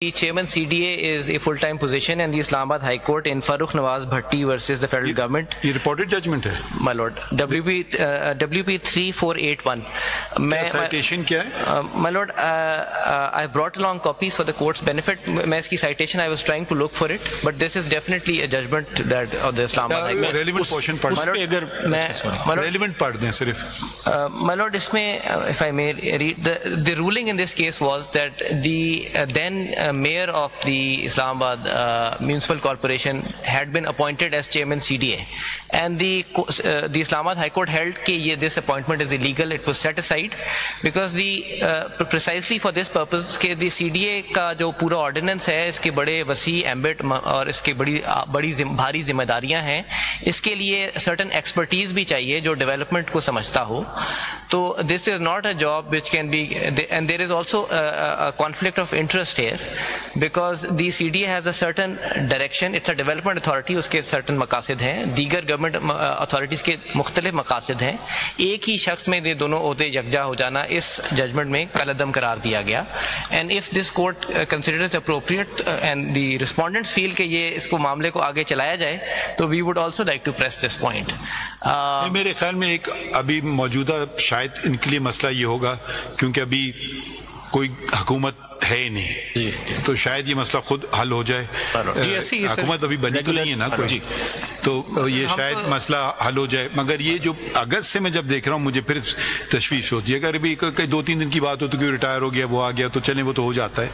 The chairman CDA is a full-time position, and the Islamabad High Court in Farooq Nawaz Bhatti versus the federal government. ये reported judgment है, my lord. WP 3481. citation क्या है? My lord, I brought along copies for the court's benefit. मैं इसकी citation I was trying to look for it, but this is definitely a judgment that of the Islamabad High Court. Relevant portion पढ़ दें अगर relevant पढ़ दें सिर्फ. My lord, इसमें if I may read, the ruling in this case was that the then mayor of the Islamabad Municipal Corporation had been appointed as chairman CDA, and the Islamabad High Court held that this appointment is illegal. It was set aside because precisely for this purpose कि the CDA का जो पूरा ordinance है इसके बड़े वसी ambit और इसके बड़ी भारी जिम्मेदारियां हैं, इसके लिए certain expertise भी चाहिए जो development को समझता हो. So this is not a job which can be, and there is also a conflict of interest here, because the CDA has a certain direction. It's a development authority, उसके certain मकासद हैं, दीगर government authorities के मुख्तलिफ मकासद हैं. एक ही शख्स में ये दोनों ओहदे यकजा हो जाना इस judgment में कलअदम करार दिया गया. And if this court considers appropriate and the respondents feel कि ये इसको मामले को आगे चलाया जाए, तो we would also like to press this point. मेरे ख्याल में एक अभी मौजूदा शायद इनके लिए मसला ये होगा क्योंकि अभी कोई हुकूमत है ही नहीं, तो शायद ये मसला खुद हल हो जाए. हुकूमत अभी बनी तो नहीं है ना कोई, तो ये शायद मसला हल हो जाए. मगर ये जो अगस्त से मैं जब देख रहा हूँ मुझे फिर तशवीश होती है. अगर अभी कई 2-3 दिन की बात हो तो कोई रिटायर हो गया, वो आ गया, तो चले वो तो हो जाता है.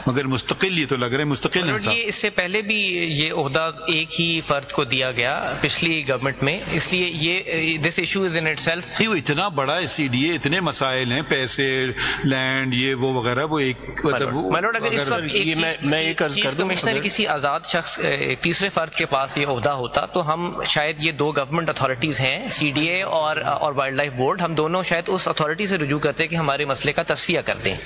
मगर मुस्तकिल ये तो लग रहा है मुस्तकिल ये इससे पहले भी ये ओहदा एक ही फर्द को दिया गया पिछली गवर्नमेंट में, इसलिए ये this issue is in itself. वो इतना बड़ा है CDA, इतने मसाइल हैं, पैसे, लैंड, ये वो वगैरह, वो एक अगर इस वक्त चीफ कमिश्नर किसी आजाद शख्स तीसरे फर्द के पास ये ओहदा होता तो हम शायद ये दो गवर्नमेंट अथॉरिटीज हैं CDA और वाइल्ड लाइफ बोर्ड, हम दोनों शायद उस अथॉरिटी से रुजू करते कि हमारे मसले का तस्फिया कर दें.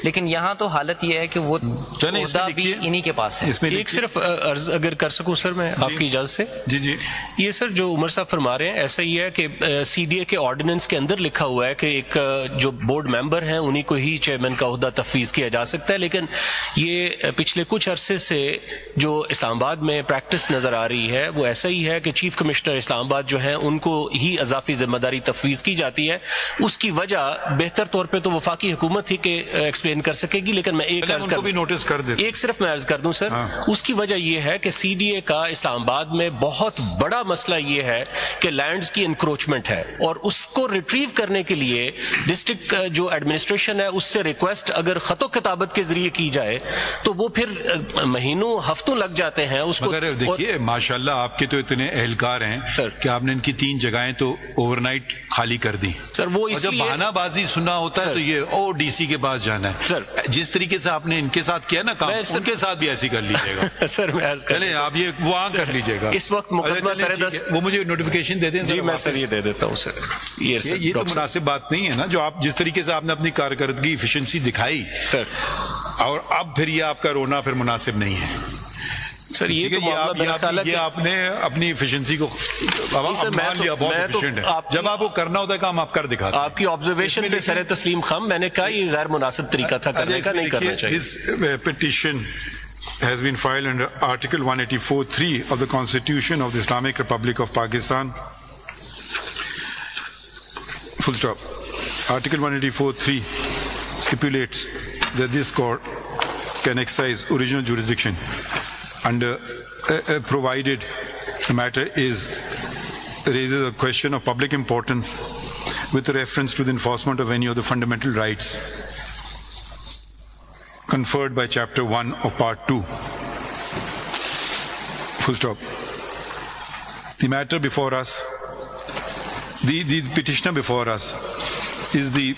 लेकिन यहाँ तो हालत ये है कि वो ओहदा भी इन्हीं के पास है. एक सिर्फ अर्ज अगर कर सकूं सर मैं आपकी इजाजत से. जी जी. ये सर जो उमर साहब फरमा रहे हैं ऐसा ही है कि CDA के ऑर्डिनेंस के अंदर लिखा हुआ है कि एक जो बोर्ड मेंबर हैं उन्हीं को ही चेयरमैन का ओहदा तफवीज किया जा सकता है. लेकिन ये पिछले कुछ अरसे से जो इस्लामाबाद में प्रैक्टिस नजर आ रही है वो ऐसा ही है कि चीफ कमिश्नर इस्लामाबाद जो है उनको ही अजाफी जिम्मेदारी तफवीज की जाती है. उसकी वजह बेहतर तौर पे तो वफाकी हुकूमत ही के एक्सप्लेन कर सकेगी, लेकिन मैं एक अर्ज कर नोटिस कर दे, एक सिर्फ मैं अर्ज कर दूं सर. उसकी वजह यह है कि CDA का इस्लामाबाद में बहुत बड़ा मसला ये है कि लैंड्स की इंक्रोचमेंट है, और उसको रिट्रीव करने के लिए डिस्ट्रिक्ट जो एडमिनिस्ट्रेशन है उससे रिक्वेस्ट अगर खतो किताबत के जरिए की जाए तो वो फिर महीनों हफ्तों लग जाते हैं उसको. मगर देखिए माशाल्लाह आपके तो इतने एहलकार हैं सर कि आपने इनकी 3 जगहें तो ओवरनाइट खाली कर दी सर. वो जब बहानाबाजी सुनना होता है तो ये DC के पास जाना है सर. जिस तरीके से आपने इनके साथ किया ना काम, उनके साथ भी ऐसे कर लीजिएगा सर. मैं चले आप ये वहाँ कर लीजिएगा. इस वक्त वो मुझे नोटिफिकेशन दे दें जी, मैं सर ये दे देता हूँ सर. ये तो मुनासिब बात नहीं है ना जो आप जिस तरीके से आपने अपनी कारकर्दगी एफिशिएंसी दिखाई सर, और अब फिर ये आपका रोना फिर मुनासिब नहीं है सर. ये आपने अपनी एफिशिएंसी को मान लिया बहुत एफिशिएंट है. जब आपको करना होता है काम आप कर दिखाते हैं. आपकी ऑब्जर्वेशन पे सर तस्लीम खाम, मैंने कहा ये गैर मुनासिब तरीका था करने का, नहीं करना चाहिए. This petition has been filed under Article 184(3) of the Constitution of the Islamic Republic of Pakistan. Full stop. Article 184(3) stipulates that this court can exercise original jurisdiction under provided the matter raises a question of public importance with reference to the enforcement of any of the fundamental rights conferred by Chapter 1 of Part 2. Full stop. The matter before us, the petitioner before us is the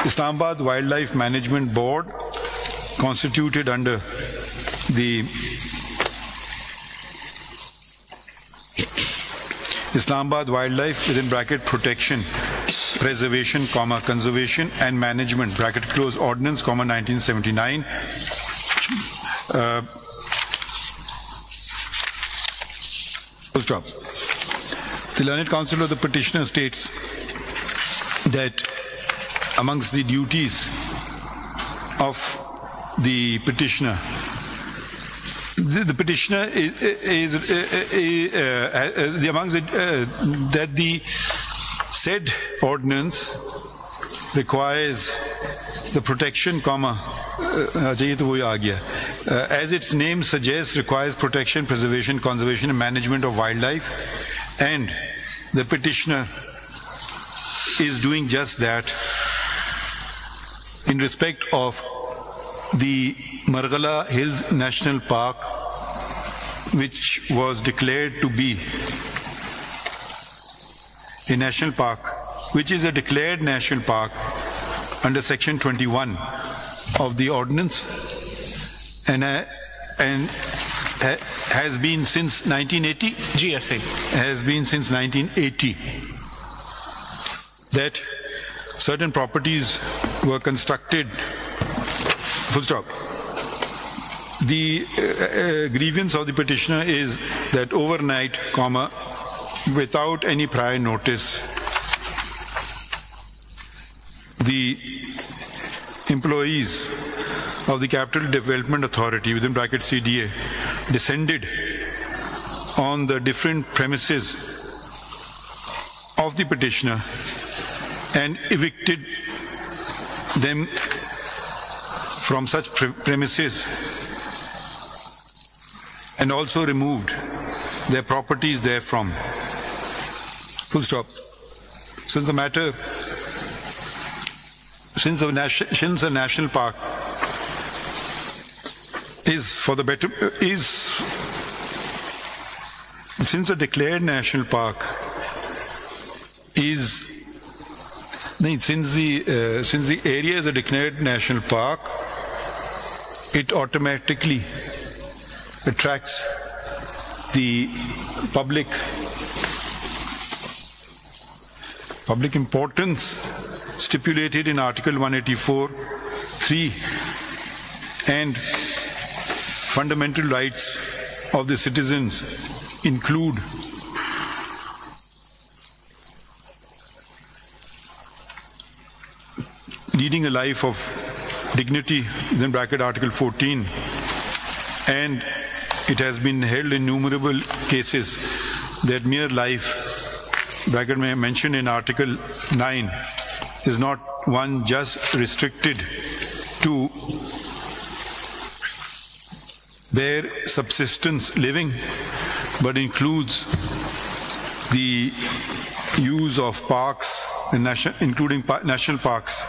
Islamabad Wildlife Management Board, constituted under the Islamabad Wildlife within bracket Protection, Preservation, Conservation and Management bracket close Ordinance, 1979. Full stop. The learned counsel of the petitioner states that amongst the duties of the petitioner. The petitioner that the said ordinance requires the protection, as its name suggests, requires protection, preservation, conservation and management of wildlife, and the petitioner is doing just that in respect of the Margala Hills National Park, which was declared to be a national park, which is a declared national park under section 21 of the ordinance, and has been since 1980. GSA has been since 1980. That certain properties were constructed. Full stop. The grievance of the petitioner is that overnight, without any prior notice, the employees of the Capital Development Authority, within bracket CDA, descended on the different premises of the petitioner and evicted them from such premises, and also removed their properties therefrom. Full stop. Since the national park is for the better, since a declared national park is, since the area is a declared national park, it automatically attracts the public importance stipulated in Article 184(3) and fundamental rights of the citizens include leading a life of dignity, within bracket Article 14, and it has been held in innumerable cases that mere life, bracket mentioned in Article 9, is not one just restricted to bare subsistence living, but includes the use of parks, including national parks.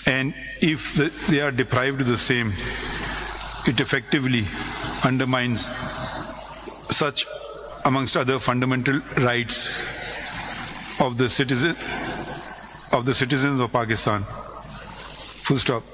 And if they are deprived of the same, it effectively undermines such, amongst other fundamental rights of the citizens of Pakistan. Full stop.